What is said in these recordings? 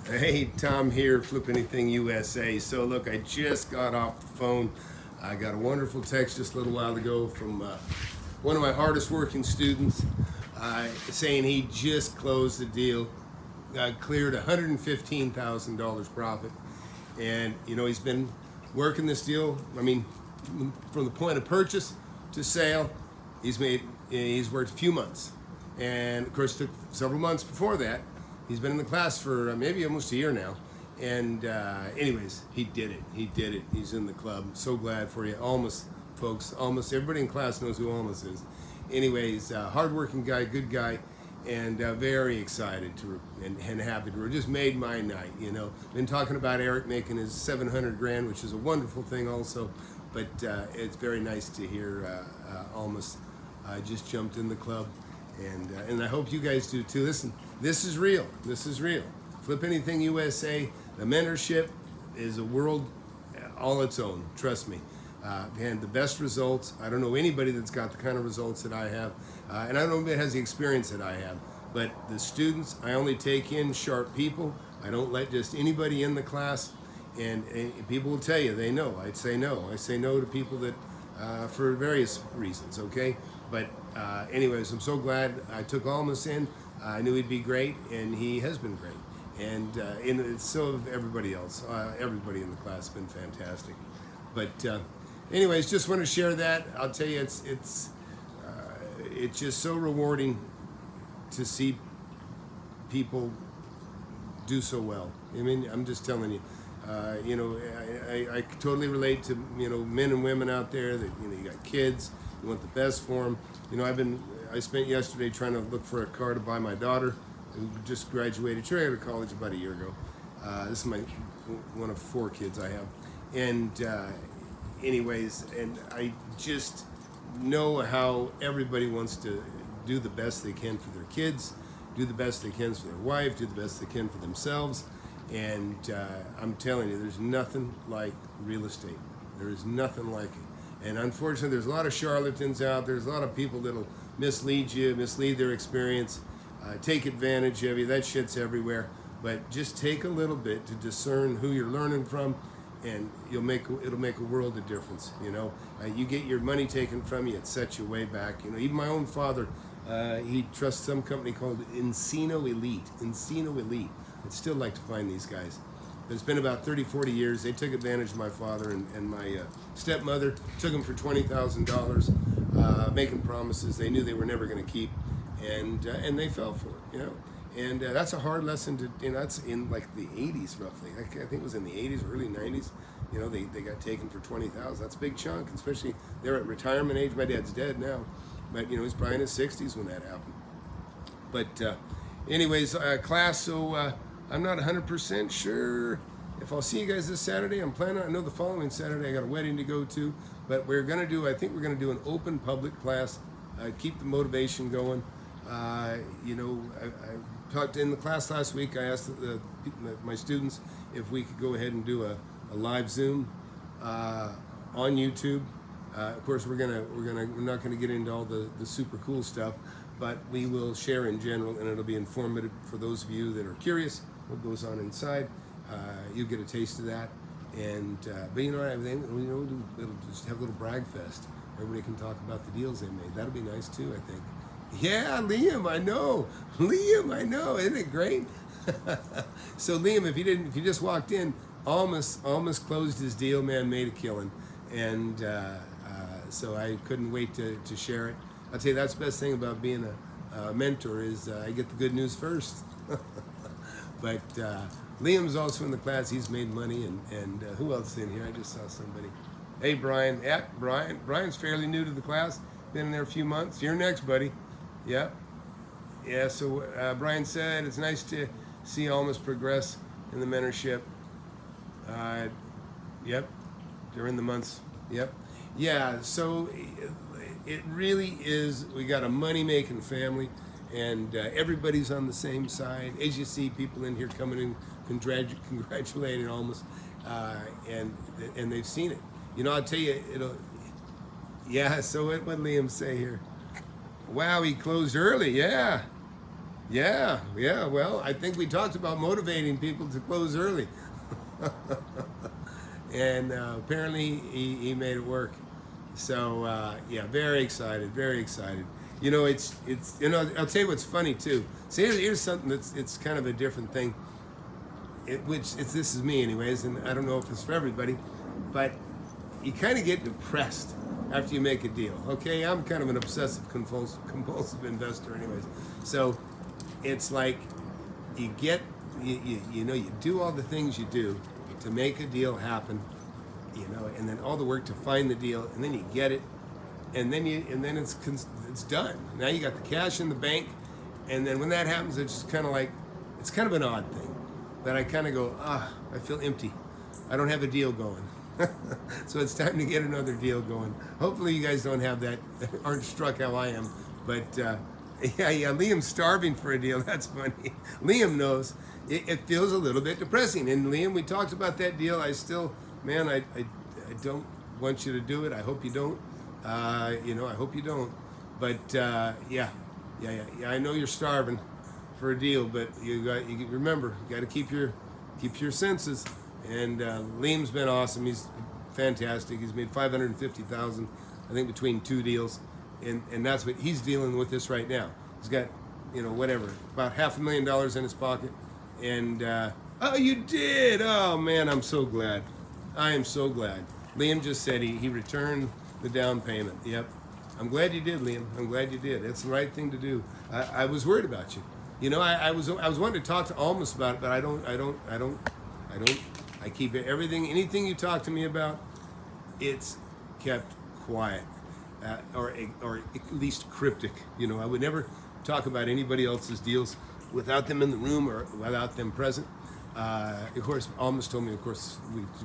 Hey, Tom here, FlipAnything USA. So look, I just got off the phone. I got a wonderful text just a little while ago from one of my hardest working students saying he just closed the deal, cleared $115,000 profit. And you know, he's been working this deal, I mean, from the point of purchase to sale, he's worked a few months. And of course, it took several months before that. He's been in the class for maybe almost a year now. And anyways, he did it. He did it. He's in the club. So glad for you. Almost, folks. Almost everybody in class knows who Almost is. Anyways, hardworking guy, good guy, and very excited and happy to. Just made my night, you know. Been talking about Eric making his 700 grand, which is a wonderful thing also. But it's very nice to hear Almost just jumped in the club. And I hope you guys do too. Listen, this is real. This is real. FlipAnything USA, the mentorship is a world all its own. Trust me. And the best results. I don't know anybody that's got the kind of results that I have, and I don't know anybody that has the experience that I have. But the students, I only take in sharp people. I don't let just anybody in the class. And people will tell you they know. I say no. I say no to people that for various reasons. Okay. But anyways, I'm so glad I took Almost in. I knew he'd be great, and he has been great. And so have everybody else. Everybody in the class has been fantastic. But anyways, just want to share that. I'll tell you, it's just so rewarding to see people do so well. I mean, I'm just telling you. You know, I totally relate to, you know, men and women out there that, you know, you got kids, you want the best for them. You know, I spent yesterday trying to look for a car to buy my daughter, who just graduated. She graduated college about a year ago. This is one of 4 kids I have. And anyways, and I just know how everybody wants to do the best they can for their kids, do the best they can for their wife, do the best they can for themselves. And I'm telling you, there's nothing like real estate. There is nothing like it. And unfortunately, there's a lot of charlatans out there. There's a lot of people that'll mislead you, mislead their experience, take advantage of you. That shit's everywhere. But just take a little bit to discern who you're learning from, and it'll make a world of difference. You know, you get your money taken from you, it sets you way back. You know, even my own father, he trusts some company called Encino Elite. Encino Elite. I'd still like to find these guys. But it's been about 30, 40 years. They took advantage of my father and my stepmother, took them for $20,000, making promises they knew they were never going to keep, and they fell for it, you know. And that's a hard lesson to, you know, that's in like the 80s roughly. I think it was in the 80s, early 90s. You know, they got taken for $20,000. That's a big chunk, especially they're at retirement age. My dad's dead now, but you know, he's probably in his 60s when that happened. But anyways, class, so I'm not 100% sure if I'll see you guys this Saturday. I'm planning on, I know the following Saturday I got a wedding to go to, but I think we're going to do an open public class, keep the motivation going. You know, I talked in the class last week. I asked my students if we could go ahead and do a live Zoom on YouTube. Of course, we're not gonna get into all the super cool stuff, but we will share in general, and it'll be informative for those of you that are curious what goes on inside. You'll get a taste of that, and but you know what I mean, you know, it'll just have a little brag fest. Everybody can talk about the deals they made. That'll be nice too, I think. Yeah, Liam, I know. Liam, I know. Isn't it great? So Liam, if you just walked in, almost closed his deal, man, made a killing, and so I couldn't wait to share it. I'll tell you, that's the best thing about being a mentor is I get the good news first. But Liam's also in the class. He's made money, and who else in here? I just saw somebody. Hey, Brian. Yeah, Brian. Brian's fairly new to the class. Been in there a few months. You're next, buddy. Yep. Yeah, so Brian said it's nice to see Almost progress in the mentorship. Yep. During the months. Yep. Yeah, so it really is, we got a money-making family, and everybody's on the same side. As you see, people in here coming in congratulating Almost, and they've seen it. You know, I'll tell you, yeah, so what Liam say here? Wow, he closed early, yeah. Yeah, yeah. Well, I think we talked about motivating people to close early, and apparently he made it work. So yeah, very excited, very excited. You know, it's you know I'll tell you what's funny too. So here's something that's it's kind of a different thing. This is me anyways, and I don't know if it's for everybody, but you kind of get depressed after you make a deal. Okay, I'm kind of an obsessive compulsive investor anyways, so it's like you get you know you do all the things you do to make a deal happen, you know, and then all the work to find the deal, and then you get it, and then it's done. Now you got the cash in the bank, and then when that happens, it's just kind of like it's kind of an odd thing that I kind of go, I feel empty. I don't have a deal going. So it's time to get another deal going. Hopefully you guys don't have that, aren't struck how I am. But yeah, Liam's starving for a deal. That's funny. Liam knows. It feels a little bit depressing. And Liam, we talked about that deal. I still, man, I don't want you to do it. I hope you don't. You know, I hope you don't. But yeah, I know you're starving for a deal, but you remember, you got to keep your senses. And Liam's been awesome. He's fantastic. He's made $550,000, I think, between two deals, and that's what he's dealing with this right now. He's got, you know, whatever, about $500,000 in his pocket, and oh, you did! Oh man, I'm so glad. I am so glad. Liam just said he returned the down payment. Yep, I'm glad you did, Liam. I'm glad you did. It's the right thing to do. I was worried about you. You know, I was wanting to talk to Almas about it, but I don't. I keep it, everything, anything you talk to me about, it's kept quiet, or at least cryptic. You know, I would never talk about anybody else's deals without them in the room or without them present. Of course, Almas told me, of course,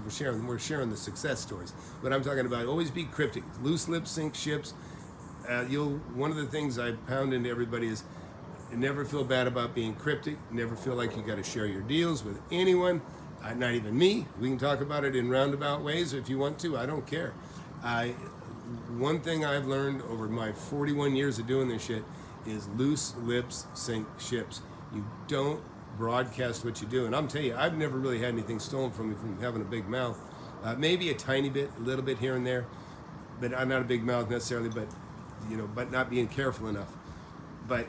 we're sharing the success stories, but I'm talking about always be cryptic. Loose lips sink ships. One of the things I pound into everybody is never feel bad about being cryptic. Never feel like you got to share your deals with anyone. Not even me. We can talk about it in roundabout ways if you want to. I don't care. One thing I've learned over my 41 years of doing this shit is loose lips sink ships. You don't broadcast what you do. And I'm telling you, I've never really had anything stolen from me from having a big mouth. Maybe a tiny bit, a little bit here and there, but I'm not a big mouth necessarily, but you know, but not being careful enough. But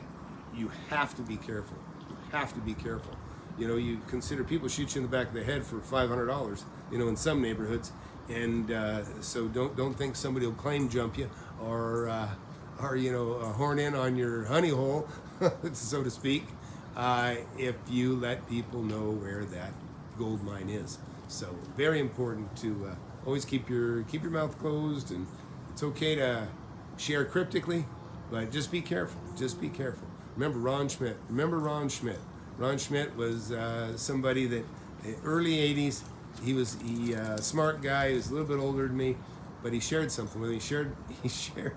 you have to be careful. You have to be careful. You know, you consider people shoot you in the back of the head for $500, you know, in some neighborhoods, and so don't think somebody will claim jump you or you know, horn in on your honey hole, so to speak, if you let people know where that gold mine is. So very important to always keep your mouth closed, and it's okay to share cryptically, but just be careful. Just be careful. Remember Ron Schmidt. Ron Schmidt was somebody that early 80s, he was a smart guy. He was a little bit older than me, but he shared something with me. He shared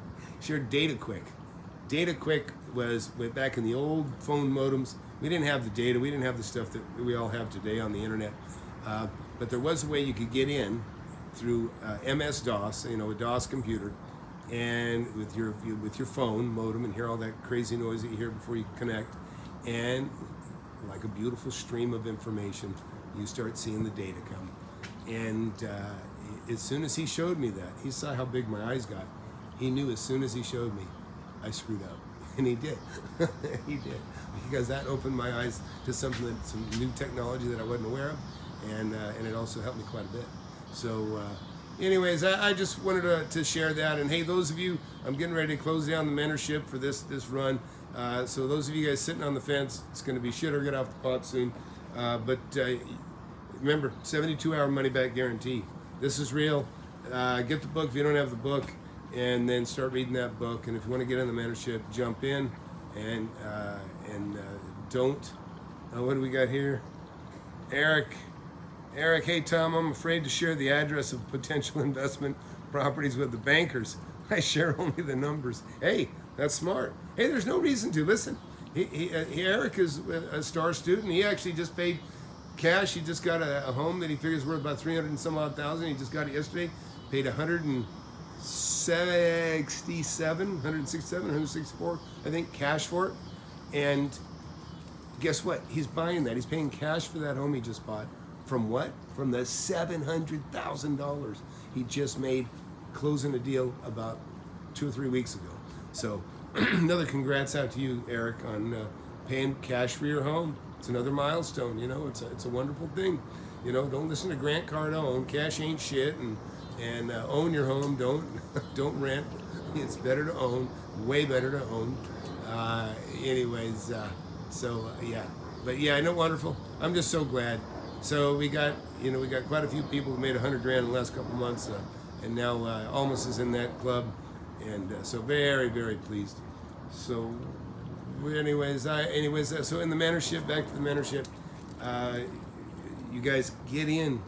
Data Quick. Data Quick was back in the old phone modems. We didn't have the data. We didn't have the stuff that we all have today on the internet. But there was a way you could get in through MS-DOS, you know, a DOS computer, and with your phone modem, and hear all that crazy noise that you hear before you connect, and like a beautiful stream of information, you start seeing the data come. And as soon as he showed me that, he saw how big my eyes got. He knew as soon as he showed me, I screwed up. And he did. He did. Because that opened my eyes to some new technology that I wasn't aware of, and it also helped me quite a bit. So anyways, I just wanted to share that. And hey, those of you, I'm getting ready to close down the mentorship for this run. So those of you guys sitting on the fence, it's going to be shit or get off the pot soon. But remember, 72-hour money-back guarantee. This is real. Get the book if you don't have the book, and then start reading that book. And if you want to get in the mentorship, jump in, and don't. What do we got here? Eric, hey Tom, I'm afraid to share the address of potential investment properties with the bankers. I share only the numbers. Hey, that's smart. Hey, there's no reason to. Listen, Eric is a star student. He actually just paid cash. He just got a home that he figures worth about 300 and some odd thousand. He just got it yesterday. Paid 167, 164, I think, cash for it. And guess what? He's buying that. He's paying cash for that home he just bought. From what? From the $700,000 he just made closing a deal about 2 or 3 weeks ago. So another congrats out to you, Eric, on paying cash for your home. It's another milestone. You know, it's a wonderful thing. You know, don't listen to Grant Cardone. Cash ain't shit, and own your home. Don't rent. It's better to own. Way better to own. Anyways, yeah. But yeah, I know, wonderful. I'm just so glad. So we got quite a few people who made $100,000 in the last couple months, and now Almost is in that club, and so very, very pleased. So, anyways, so in the mentorship, back to the mentorship, you guys get in,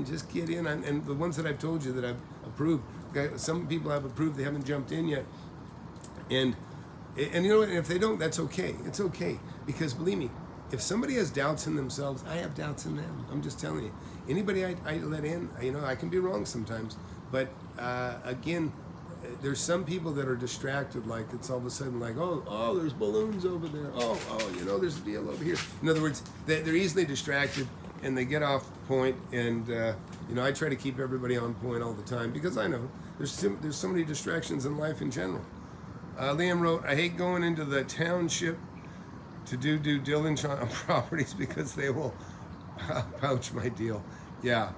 just get in. And the ones that I've told you that I've approved, some people I've approved, they haven't jumped in yet, and you know what? If they don't, that's okay. It's okay, because believe me, if somebody has doubts in themselves, I have doubts in them. I'm just telling you. Anybody I let in, you know, I can be wrong sometimes. But again, there's some people that are distracted, like it's all of a sudden like, oh, there's balloons over there. Oh, you know, there's a deal over here. In other words, they're easily distracted and they get off point. And you know, I try to keep everybody on point all the time, because I know there's so many distractions in life in general. Liam wrote, I hate going into the township to do due diligence on properties because they will pouch my deal. Yeah,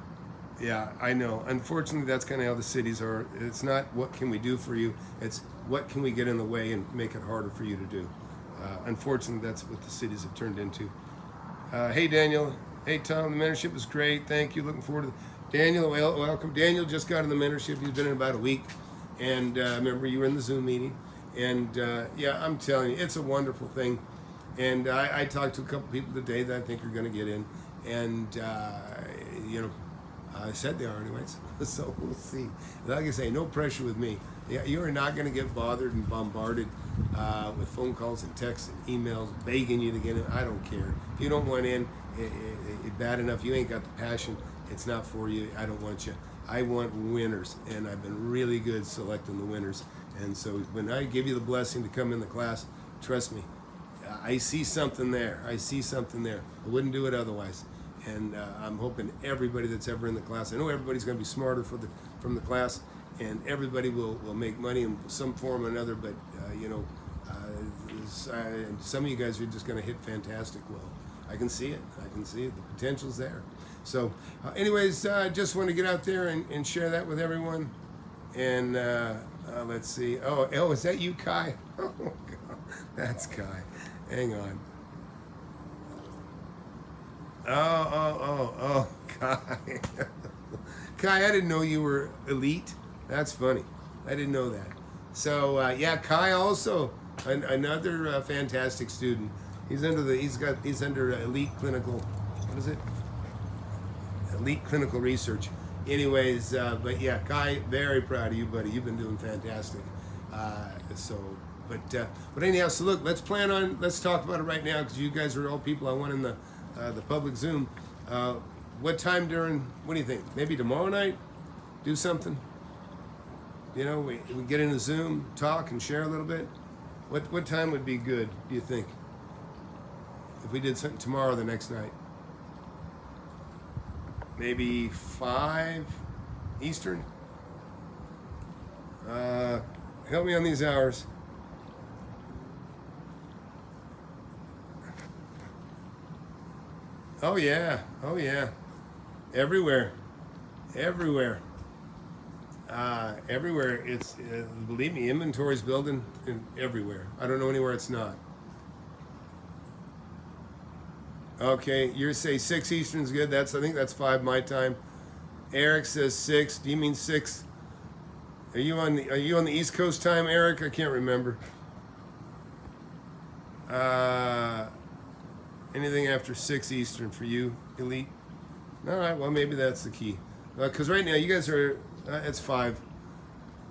I know. Unfortunately, that's kind of how the cities are. It's not what can we do for you, it's what can we get in the way and make it harder for you to do. Unfortunately, that's what the cities have turned into. Hey, Daniel. Hey, Tom, the mentorship is great. Thank you. Looking forward to Daniel, welcome. Daniel just got in the mentorship. He's been in about a week. And remember, you were in the Zoom meeting. And yeah, I'm telling you, it's a wonderful thing. And I talked to a couple people today that I think are going to get in. And, you know, I said they are anyways. So we'll see. Like I say, no pressure with me. Yeah, you are not going to get bothered and bombarded with phone calls and texts and emails begging you to get in. I don't care. If you don't want in, bad enough, you ain't got the passion. It's not for you. I don't want you. I want winners. And I've been really good selecting the winners. And so when I give you the blessing to come in the class, trust me, I see something there. I wouldn't do it otherwise. And I'm hoping everybody that's ever in the class, I know everybody's going to be smarter from the class, and everybody will make money in some form or another, but you know, some of you guys are just going to hit fantastic well. I can see it. The potential's there. So anyways, I just want to get out there and share that with everyone. And let's see. Oh, is that you, Kai? Oh, God. That's Kai. Hang on. Oh, Kai. Kai, I didn't know you were elite. That's funny. I didn't know that. So yeah, Kai also another fantastic student. He's under elite clinical. What is it? Elite clinical research. Anyways, but yeah, Kai, very proud of you, buddy. You've been doing fantastic. But anyhow, so look, let's talk about it right now, because you guys are all people I want in the public Zoom. What time what do you think? Maybe tomorrow night? Do something? You know, we get in a Zoom, talk and share a little bit. What time would be good, do you think? If we did something tomorrow, the next night? Maybe 5 Eastern? Help me on these hours. Oh yeah. Everywhere. Everywhere. It's believe me, inventory's building everywhere. I don't know anywhere it's not. Okay, you say 6 Eastern's good. I think that's 5 my time. Eric says 6. Do you mean 6? Are you on the East Coast time, Eric? I can't remember. Anything after 6 Eastern for you, Elite? All right, well, maybe that's the key. Because right now, you guys are, it's 5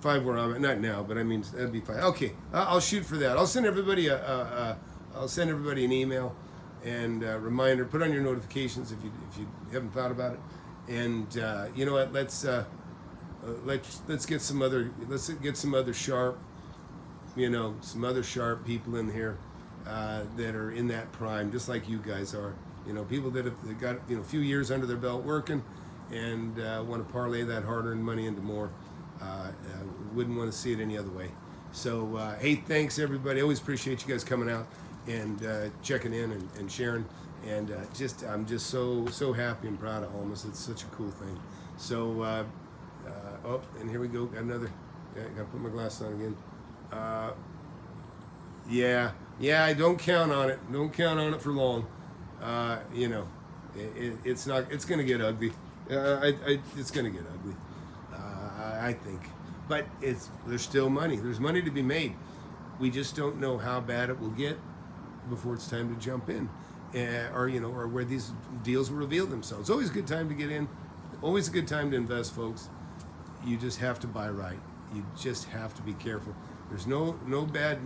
where I'm at. Not now, but I mean, that'd be 5. Okay, I'll shoot for that. I'll send everybody an email and reminder. Put on your notifications if you haven't thought about it. And you know what? Let's get some other sharp, some other sharp people in here. that are in that prime, just like you guys are. You know, people that have got, you know, a few years under their belt working and want to parlay that hard-earned money into more. Wouldn't want to see it any other way. So, hey, thanks everybody. I always appreciate you guys coming out and checking in and sharing. And I'm just so happy and proud of Almas. It's such a cool thing. So, oh, and here we go. Got another. Got to put my glasses on again. Yeah. I don't count on it. Don't count on it for long. You know, it's not. It's going to get ugly. It's going to get ugly. I think. But there's still money. There's money to be made. We just don't know how bad it will get before it's time to jump in, or where these deals will reveal themselves. It's always a good time to get in. Always a good time to invest, folks. You just have to buy right. You just have to be careful. There's no bad.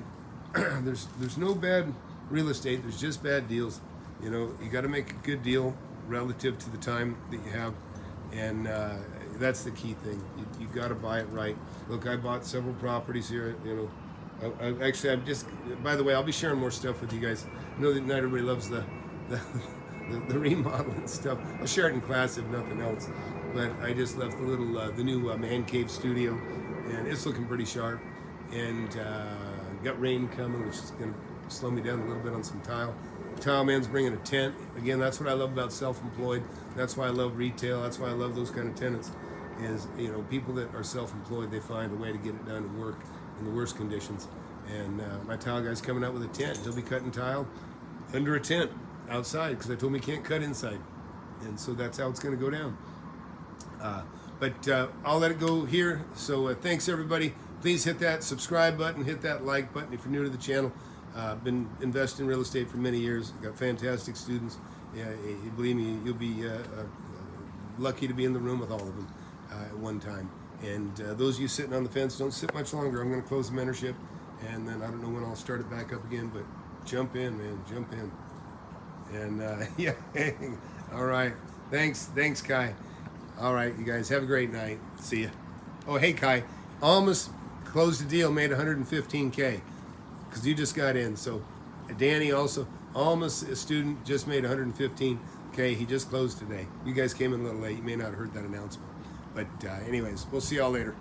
there's no bad real estate. There's just bad deals. You know, you got to make a good deal relative to the time that you have, and that's the key thing. You got to buy it right. Look, I bought several properties here. You know, I'm just. By the way, I'll be sharing more stuff with you guys. I know that not everybody loves the remodeling stuff. I'll share it in class if nothing else. But I just left the new man cave studio, and it's looking pretty sharp. And got rain coming, which is going to slow me down a little bit on some tile. Tile man's bringing a tent. Again, that's what I love about self-employed. That's why I love retail. That's why I love those kind of tenants. Is, you know, people that are self-employed, they find a way to get it done and work in the worst conditions. And my tile guy's coming out with a tent. He'll be cutting tile under a tent outside because I told him he can't cut inside. And so that's how it's going to go down. But I'll let it go here. So thanks everybody. Please hit that subscribe button, hit that like button if you're new to the channel. Been investing in real estate for many years. Got fantastic students. Yeah, believe me, you'll be lucky to be in the room with all of them at one time. And those of you sitting on the fence, don't sit much longer. I'm going to close the mentorship, and then I don't know when I'll start it back up again, but jump in, man, jump in. And yeah, all right. Thanks, Kai. All right, you guys have a great night. See ya. Oh, hey, Kai, almost closed the deal, made 115K because you just got in. So Danny also, almost a student, just made 115K. He just closed today. You guys came in a little late. You may not have heard that announcement. But anyways, we'll see y'all later.